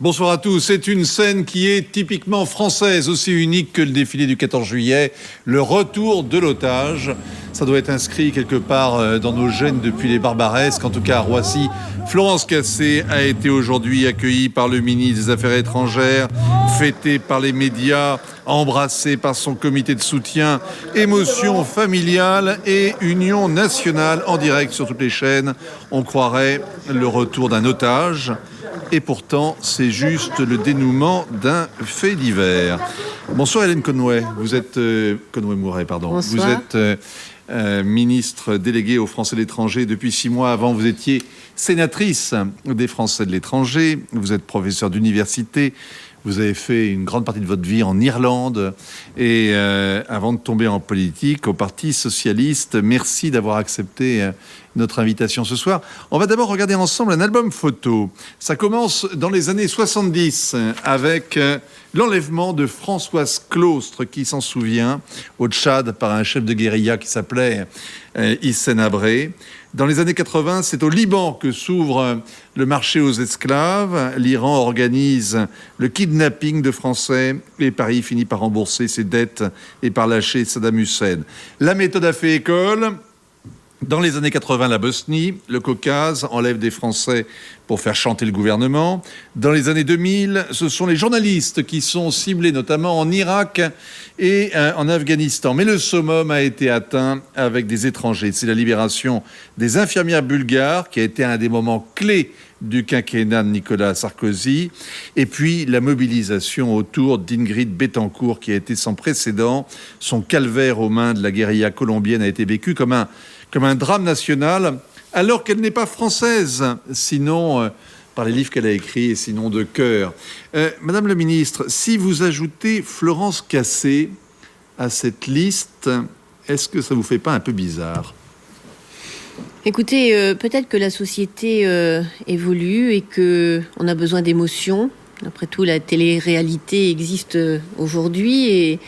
Bonsoir à tous. C'est une scène qui est typiquement française, aussi unique que le défilé du 14 juillet, le retour de l'otage. Ça doit être inscrit quelque part dans nos gènes depuis les Barbaresques. En tout cas, à Roissy, Florence Cassé a été aujourd'hui accueillie par le ministre des Affaires étrangères, fêtée par les médias, embrassée par son comité de soutien, émotion familiale et union nationale en direct sur toutes les chaînes. On croirait le retour d'un otage. Et pourtant, c'est juste le dénouement d'un fait divers. Bonsoir Hélène Conway. Vous êtes Conway-Mouret, pardon. Bonsoir. Vous êtes ministre déléguée aux Français de l'étranger depuis 6 mois. Avant, vous étiez sénatrice des Français de l'étranger. Vous êtes professeur d'université. Vous avez fait une grande partie de votre vie en Irlande et avant de tomber en politique au Parti socialiste. Merci d'avoir accepté notre invitation ce soir. On va d'abord regarder ensemble un album photo. Ça commence dans les années 70 avec l'enlèvement de Françoise Claustre, qui s'en souvient, au Tchad par un chef de guérilla qui s'appelait Hissène Habré. Dans les années 80, c'est au Liban que s'ouvre le marché aux esclaves. L'Iran organise le kidnapping de Français et Paris finit par rembourser ses dettes et par lâcher Saddam Hussein. La méthode a fait école. Dans les années 80, la Bosnie, le Caucase enlève des Français pour faire chanter le gouvernement. Dans les années 2000, ce sont les journalistes qui sont ciblés, notamment en Irak et en Afghanistan. Mais le summum a été atteint avec des étrangers. C'est la libération des infirmières bulgares qui a été un des moments clés du quinquennat de Nicolas Sarkozy. Et puis la mobilisation autour d'Ingrid Betancourt qui a été sans précédent. Son calvaire aux mains de la guérilla colombienne a été vécu comme un drame national, alors qu'elle n'est pas française, sinon par les livres qu'elle a écrits et sinon de cœur. Madame le ministre, si vous ajoutez Florence Cassé à cette liste, est-ce que ça vous fait pas un peu bizarre ? Écoutez, peut-être que la société évolue et qu'on a besoin d'émotions. Après tout, la télé-réalité existe aujourd'hui et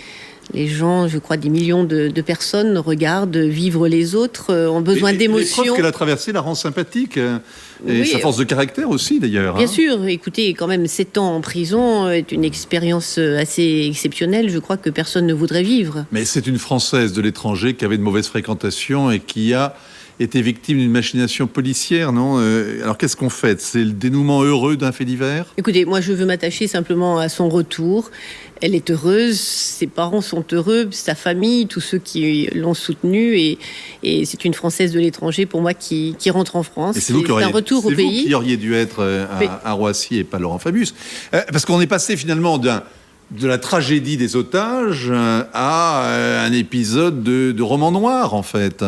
les gens, je crois, des millions de personnes regardent vivre les autres, ont besoin d'émotions. L'épreuve qu'elle a traversée la rend sympathique. Et oui, sa force de caractère aussi, d'ailleurs. Bien sûr. Écoutez, quand même, 7 ans en prison est une expérience assez exceptionnelle. Je crois que personne ne voudrait vivre. Mais c'est une Française de l'étranger qui avait de mauvaises fréquentations et qui a été victime d'une machination policière, non ? Alors, qu'est-ce qu'on fait ? C'est le dénouement heureux d'un fait divers ? Écoutez, moi, je veux m'attacher simplement à son retour. Elle est heureuse, ses parents sont heureux, sa famille, tous ceux qui l'ont soutenue. Et c'est une Française de l'étranger, pour moi, qui rentre en France. C'est un retour au pays. C'est vous qui auriez dû être à Roissy et pas Laurent Fabius. Parce qu'on est passé finalement de la tragédie des otages à un épisode de roman noir, en fait.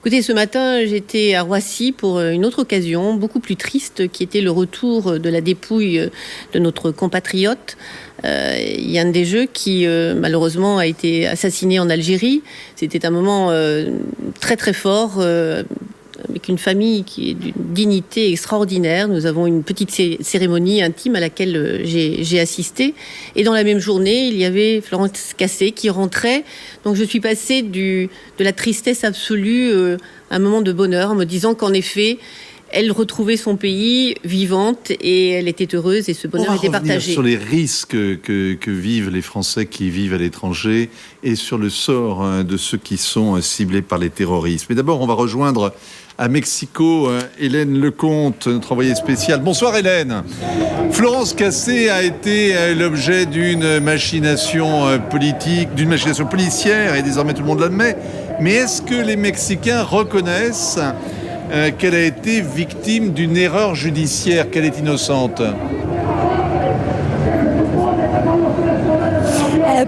Écoutez, ce matin, j'étais à Roissy pour une autre occasion, beaucoup plus triste, qui était le retour de la dépouille de notre compatriote, Yann Desjeux, qui malheureusement a été assassiné en Algérie. C'était un moment très très fort, avec une famille qui est d'une dignité extraordinaire. Nous avons une petite cérémonie intime à laquelle j'ai assisté. Et dans la même journée, il y avait Florence Cassé qui rentrait. Donc je suis passée de la tristesse absolue à un moment de bonheur, en me disant qu'en effet, elle retrouvait son pays vivante et elle était heureuse et ce bonheur était partagé. On va revenir sur les risques que vivent les Français qui vivent à l'étranger et sur le sort de ceux qui sont ciblés par les terroristes. Mais d'abord, on va rejoindre à Mexico Hélène Lecomte, notre envoyée spéciale. Bonsoir Hélène. Florence Cassé a été l'objet d'une machination politique, d'une machination policière et désormais tout le monde l'admet. Mais est-ce que les Mexicains reconnaissent qu'elle a été victime d'une erreur judiciaire, qu'elle est innocente ?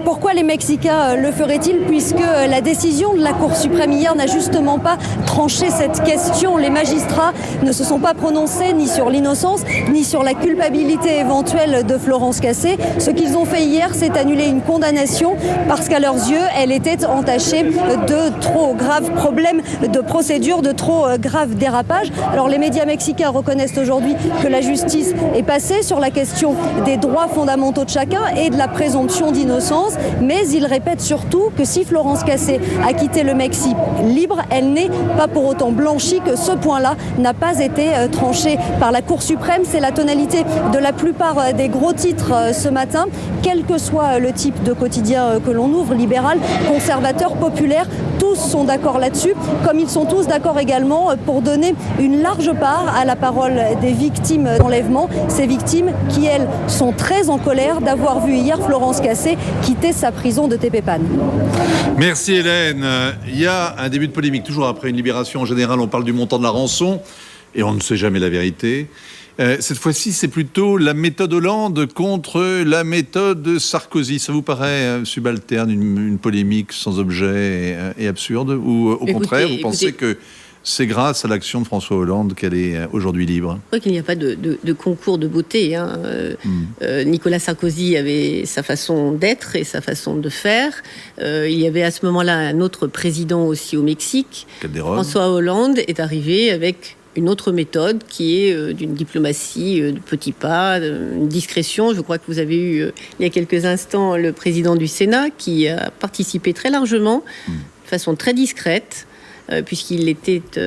Pourquoi les Mexicains le feraient-ils ? Puisque la décision de la Cour suprême hier n'a justement pas tranché cette question. Les magistrats ne se sont pas prononcés ni sur l'innocence, ni sur la culpabilité éventuelle de Florence Cassé. Ce qu'ils ont fait hier, c'est annuler une condamnation parce qu'à leurs yeux, elle était entachée de trop graves problèmes de procédure, de trop graves dérapages. Alors les médias mexicains reconnaissent aujourd'hui que la justice est passée sur la question des droits fondamentaux de chacun et de la présomption d'innocence. mais il répète surtout que si Florence Cassé a quitté le Mexique libre, elle n'est pas pour autant blanchie, que ce point-là n'a pas été tranché par la Cour suprême. C'est la tonalité de la plupart des gros titres ce matin, quel que soit le type de quotidien que l'on ouvre, libéral, conservateur, populaire, tous sont d'accord là-dessus, comme ils sont tous d'accord également pour donner une large part à la parole des victimes d'enlèvement, ces victimes qui, elles, sont très en colère d'avoir vu hier Florence Cassé quitter sa prison de Tepepan. Merci Hélène. Il y a un début de polémique, toujours après une libération. En général, on parle du montant de la rançon et on ne sait jamais la vérité. Cette fois-ci, c'est plutôt la méthode Hollande contre la méthode Sarkozy. Ça vous paraît subalterne, une polémique sans objet et absurde? Ou au contraire, vous pensez que c'est grâce à l'action de François Hollande qu'elle est aujourd'hui libre? Je crois qu'il n'y a pas de concours de beauté. Nicolas Sarkozy avait sa façon d'être et sa façon de faire. Il y avait à ce moment-là un autre président aussi au Mexique. Calderón. François Hollande est arrivé avec une autre méthode qui est d'une diplomatie de petits pas, une discrétion. Je crois que vous avez eu il y a quelques instants le président du Sénat qui a participé très largement, de façon très discrète, puisqu'il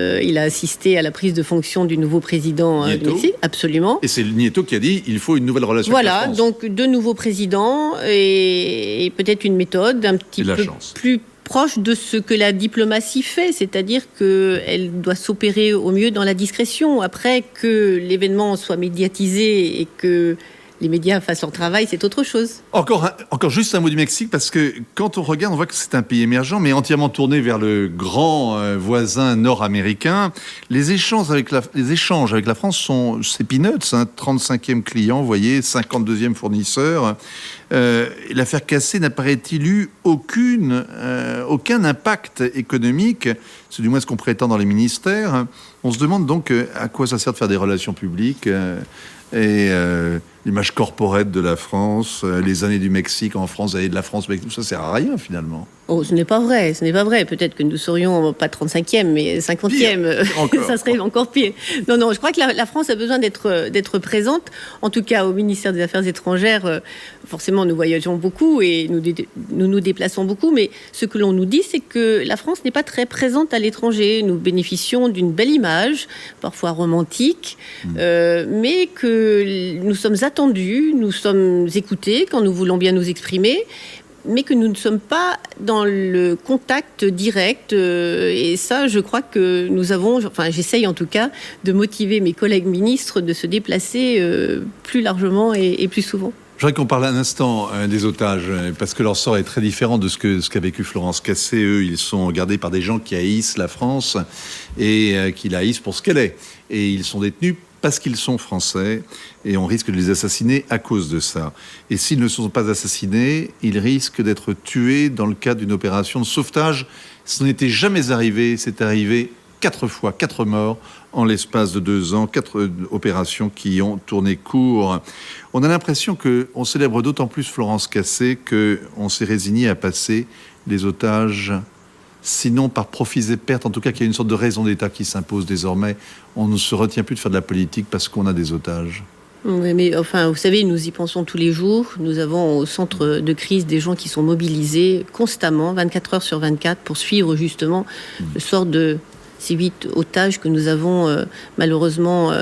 il a assisté à la prise de fonction du nouveau président du Mexique. Absolument. Et c'est Nieto qui a dit il faut une nouvelle relation avec la France. Voilà, donc deux nouveaux présidents et peut-être une méthode un petit peu plus proche de ce que la diplomatie fait, c'est-à-dire qu'elle doit s'opérer au mieux dans la discrétion. Après, que l'événement soit médiatisé et que les médias fassent leur travail, c'est autre chose. Encore juste un mot du Mexique, parce que quand on regarde, on voit que c'est un pays émergent, mais entièrement tourné vers le grand voisin nord-américain. Les échanges avec la France c'est peanuts, 35e client, vous voyez, 52e fournisseur. L'affaire Cassé n'a, paraît-il, eu aucun impact économique, c'est du moins ce qu'on prétend dans les ministères. On se demande donc à quoi ça sert de faire des relations publiques et l'image corporate de la France, les années du Mexique en France, les années de la France, tout ça sert à rien finalement. Oh, ce n'est pas vrai. Peut-être que nous serions pas 35e, mais 50e. Ça serait encore pire. Non, je crois que la France a besoin d'être présente. En tout cas, au ministère des Affaires étrangères, forcément, nous voyageons beaucoup et nous déplaçons beaucoup. Mais ce que l'on nous dit, c'est que la France n'est pas très présente à l'étranger. Nous bénéficions d'une belle image, parfois romantique, mais que nous sommes attendus, nous sommes écoutés quand nous voulons bien nous exprimer, mais que nous ne sommes pas dans le contact direct. Et ça, je crois que j'essaye en tout cas de motiver mes collègues ministres de se déplacer plus largement et plus souvent. Je voudrais qu'on parle un instant des otages, parce que leur sort est très différent de ce qu'a vécu Florence Cassé. Eux, ils sont gardés par des gens qui haïssent la France et qui la haïssent pour ce qu'elle est. Et ils sont détenus parce qu'ils sont français, et on risque de les assassiner à cause de ça. Et s'ils ne sont pas assassinés, ils risquent d'être tués dans le cadre d'une opération de sauvetage. Ce n'était jamais arrivé, c'est arrivé 4 fois, 4 morts en l'espace de 2 ans, 4 opérations qui ont tourné court. On a l'impression qu'on célèbre d'autant plus Florence Cassé qu'on s'est résigné à passer les otages, sinon par profits et pertes, en tout cas qu'il y a une sorte de raison d'État qui s'impose désormais. On ne se retient plus de faire de la politique parce qu'on a des otages. Oui, mais vous savez, nous y pensons tous les jours. Nous avons au centre de crise des gens qui sont mobilisés constamment, 24 heures sur 24, pour suivre justement le sort de ces 8 otages que nous avons malheureusement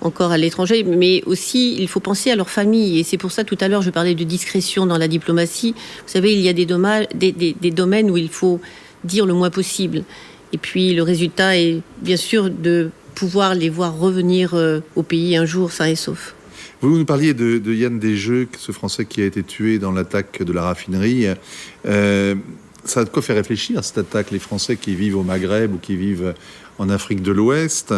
encore à l'étranger. Mais aussi, il faut penser à leurs familles. Et c'est pour ça, tout à l'heure, je parlais de discrétion dans la diplomatie. Vous savez, il y a des domaines où il faut dire le moins possible. Et puis, le résultat est bien sûr de pouvoir les voir revenir au pays un jour sains et saufs. Vous nous parliez de Yann Desjeux, ce Français qui a été tué dans l'attaque de la raffinerie. Ça a de quoi faire réfléchir, cette attaque, les Français qui vivent au Maghreb ou qui vivent en Afrique de l'Ouest.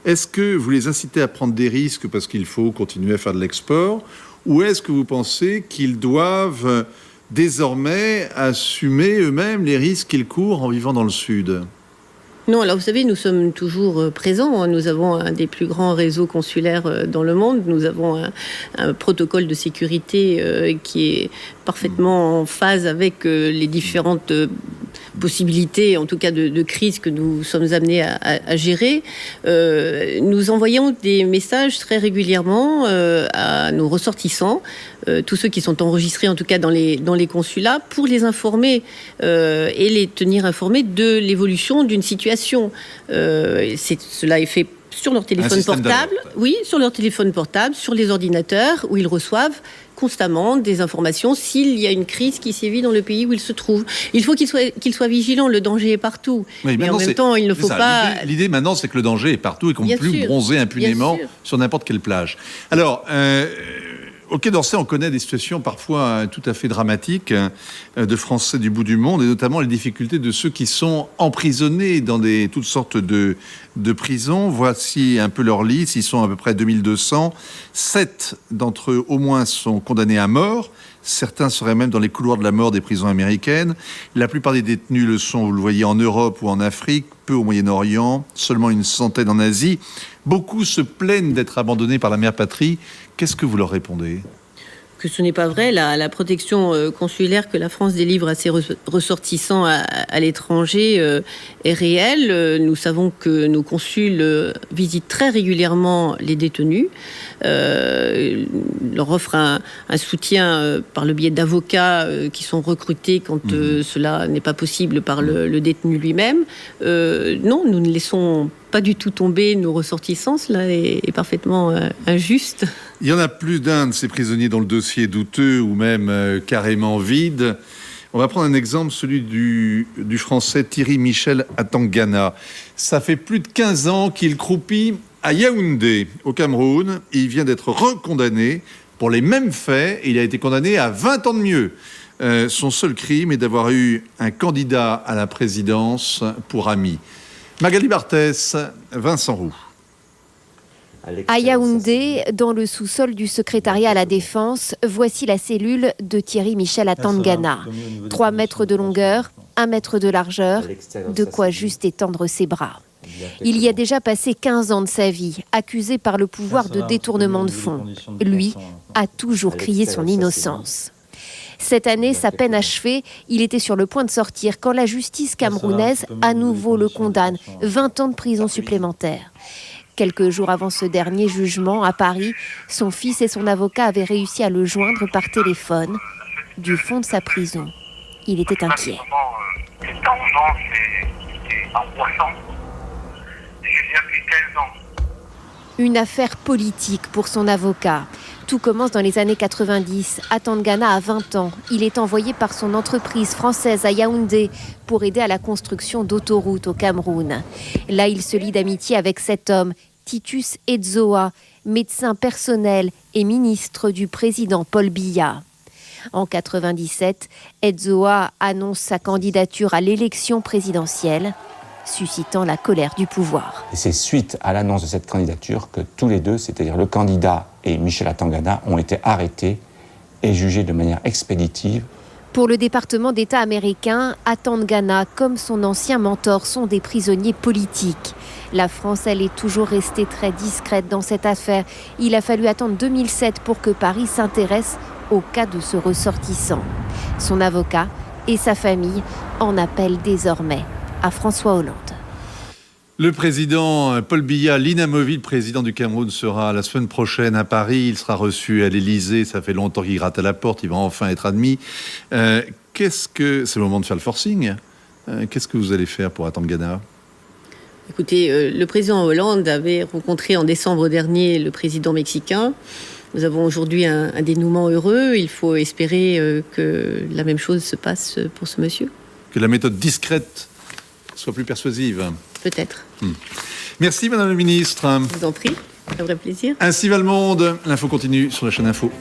Est-ce que vous les incitez à prendre des risques parce qu'il faut continuer à faire de l'export, ou est-ce que vous pensez qu'ils doivent désormais assumer eux-mêmes les risques qu'ils courent en vivant dans le Sud ? Non, alors vous savez, nous sommes toujours présents. Nous avons un des plus grands réseaux consulaires dans le monde. Nous avons un protocole de sécurité qui est parfaitement en phase avec les différentes possibilité, en tout cas de crise que nous sommes amenés à gérer, nous envoyons des messages très régulièrement à nos ressortissants, tous ceux qui sont enregistrés en tout cas dans les consulats, pour les informer et les tenir informés de l'évolution d'une situation. Cela est fait sur leur téléphone portable, sur leur téléphone portable, sur les ordinateurs, où ils reçoivent constamment des informations s'il y a une crise qui sévit dans le pays où ils se trouvent. Il faut qu'ils soient vigilants, le danger est partout. Oui, mais en même temps, il ne faut pas... L'idée maintenant, c'est que le danger est partout et qu'on ne peut plus bronzer impunément sur n'importe quelle plage. Alors... au Quai d'Orsay, on connaît des situations parfois tout à fait dramatiques de Français du bout du monde, et notamment les difficultés de ceux qui sont emprisonnés dans toutes sortes de prisons. Voici un peu leur liste. Ils sont à peu près 2200. 7 d'entre eux, au moins, sont condamnés à mort. Certains seraient même dans les couloirs de la mort des prisons américaines. La plupart des détenus le sont, vous le voyez, en Europe ou en Afrique, peu au Moyen-Orient, seulement une centaine en Asie. Beaucoup se plaignent d'être abandonnés par la mère patrie. Qu'est-ce que vous leur répondez ? Que ce n'est pas vrai. La protection consulaire que la France délivre à ses ressortissants à l'étranger est réelle. Nous savons que nos consuls visitent très régulièrement les détenus, leur offrent un soutien par le biais d'avocats qui sont recrutés quand cela n'est pas possible par le détenu lui-même. Non, nous ne laissons pas du tout tomber nos ressortissants. Cela est parfaitement injuste. Il y en a plus d'un de ces prisonniers dont le dossier est douteux ou même carrément vide. On va prendre un exemple, celui du Français Thierry Michel Atangana. Ça fait plus de 15 ans qu'il croupit à Yaoundé, au Cameroun. Il vient d'être recondamné pour les mêmes faits. Il a été condamné à 20 ans de mieux. Son seul crime est d'avoir eu un candidat à la présidence pour ami. Magali Barthès, Vincent Roux. À Yaoundé, dans le sous-sol du secrétariat à la Défense, voici la cellule de Thierry Michel Atangana. 3 mètres de longueur, 1 mètre de largeur, de quoi juste étendre ses bras. Il y a déjà passé 15 ans de sa vie, accusé par le pouvoir de détournement de fonds. Lui a toujours crié son innocence. Cette année, sa peine achevée, il était sur le point de sortir quand la justice camerounaise à nouveau le condamne, 20 ans de prison supplémentaire. Quelques jours avant ce dernier jugement, à Paris, son fils et son avocat avaient réussi à le joindre par téléphone. Du fond de sa prison, il était inquiet. Une affaire politique pour son avocat. Tout commence dans les années 90. Atangana a 20 ans. Il est envoyé par son entreprise française à Yaoundé pour aider à la construction d'autoroutes au Cameroun. Là, il se lie d'amitié avec cet homme, Titus Edzoa, médecin personnel et ministre du président Paul Biya. En 97, Edzoa annonce sa candidature à l'élection présidentielle, suscitant la colère du pouvoir. Et c'est suite à l'annonce de cette candidature que tous les deux, c'est-à-dire le candidat et Michel Atangana, ont été arrêtés et jugés de manière expéditive. Pour le département d'État américain, Atangana, comme son ancien mentor, sont des prisonniers politiques. La France, elle, est toujours restée très discrète dans cette affaire. Il a fallu attendre 2007 pour que Paris s'intéresse au cas de ce ressortissant. Son avocat et sa famille en appellent désormais à François Hollande. Le président Paul Biya, l'inamovible président du Cameroun, sera la semaine prochaine à Paris. Il sera reçu à l'Élysée. Ça fait longtemps qu'il gratte à la porte. Il va enfin être admis. C'est le moment de faire le forcing. Qu'est-ce que vous allez faire pour Atangana ? Écoutez, le président Hollande avait rencontré en décembre dernier le président mexicain. Nous avons aujourd'hui un dénouement heureux. Il faut espérer que la même chose se passe pour ce monsieur. Que la méthode discrète soit plus persuasive. Peut-être. Merci Madame la Ministre. Je vous en prie, un vrai plaisir. Ainsi va le monde. L'info continue sur la chaîne Info.